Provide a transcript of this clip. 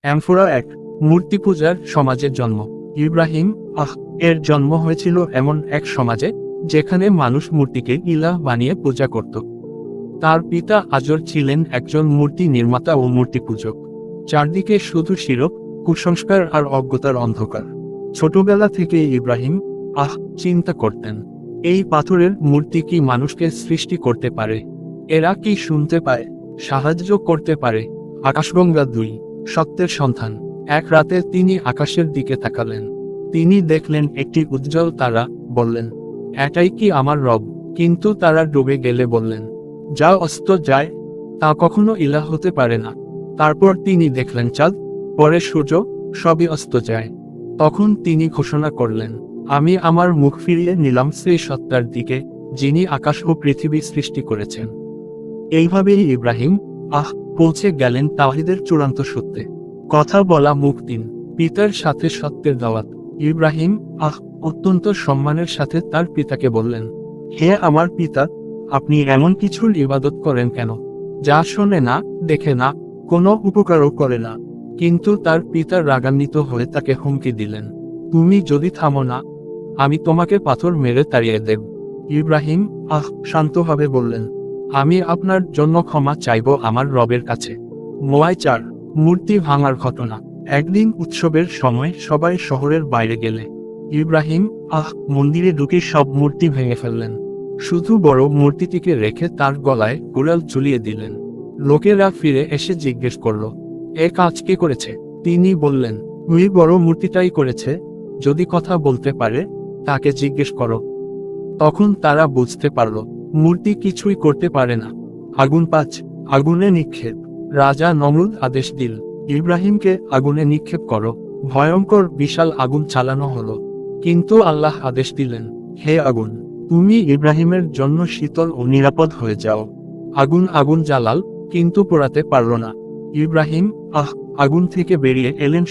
অ্যামফোরা 1। মূর্তি পূজার সমাজের জন্ম। ইব্রাহিম এর জন্ম হয়েছিল এমন এক সমাজে যেখানে মানুষ মূর্তিকে ইলাহ বানিয়ে পূজা করত। তার পিতা আজর ছিলেন একজন মূর্তি নির্মাতা ও মূর্তি পূজক। চারদিকে শুধু শিরক, কুসংস্কার আর অজ্ঞতার অন্ধকার। ছোটবেলা থেকে ইব্রাহিম চিন্তা করতেন, এই পাথরের মূর্তি কি মানুষকে সৃষ্টি করতে পারে? এরা কি শুনতে পায়, সাহায্য করতে পারে? আকাশগঙ্গা 2। সত্যের সন্ধান। এক রাতে তিনি আকাশের দিকে তাকালেন। তিনি দেখলেন একটি উজ্জ্বল তারা। বললেন, এটাই কি আমার রব? কিন্তু তারা ডুবে গেলে বললেন, যা অস্ত যায় তা কখনো ইলাহ হতে পারে না। তারপর তিনি দেখলেন চাঁদ, পরে সূর্য, সবই অস্ত যায়। তখন তিনি ঘোষণা করলেন, আমি আমার মুখ ফিরিয়ে নিলাম সেই সত্তার দিকে যিনি আকাশ ও পৃথিবী সৃষ্টি করেছেন। এইভাবেই ইব্রাহিম পৌঁছে গেলেন তাওহীদের চূড়ান্ত সত্যে। কথা বলা মুখ 3। পিতার সাথে সত্যের দাওয়াত। ইব্রাহিম অত্যন্ত সম্মানের সাথে তার পিতাকে বললেন, হে আমার পিতা, আপনি এমন কিছুর ইবাদত করেন কেন যা শোনে না, দেখে না, কোনো উপকারও করে না? কিন্তু তার পিতা রাগান্বিত হয়ে তাকে হুমকি দিলেন, তুমি যদি থামো না, আমি তোমাকে পাথর মেরে তাড়িয়ে দেব। ইব্রাহিম শান্তভাবে বললেন, আমি আপনার জন্য ক্ষমা চাইব আমার রবের কাছে। মোয়াই 4। মূর্তি ভাঙার ঘটনা। একদিন উৎসবের সময় সবাই শহরের বাইরে গেলে ইব্রাহিম মন্দিরে ঢুকে সব মূর্তি ভেঙে ফেললেন। শুধু বড় মূর্তিটিকে রেখে তার গলায় কুড়াল ঝুলিয়ে দিলেন। লোকেরা ফিরে এসে জিজ্ঞেস করল, এ কাজ কে করেছে? তিনি বললেন, ওই বড় মূর্তিটাই করেছে। যদি কথা বলতে পারে তাকে জিজ্ঞেস করো। তখন তারা বুঝতে পারল মূর্তি কিছুই করতে পারে না। আগুন 5। আগুনে নিক্ষেপ। রাজা নমরুদ আদেশ দিল, ইব্রাহিমকে আগুনে নিক্ষেপ করো। ভয়ঙ্কর বিশাল আগুন চালানো হলো। কিন্তু আল্লাহ আদেশ দিলেন, হে আগুন, তুমি ইব্রাহিমের জন্য শীতল ও নিরাপদ হয়ে যাও। আগুন জ্বালাল, কিন্তু পোড়াতে পারল না। ইব্রাহিম আগুন থেকে বেরিয়ে এলেন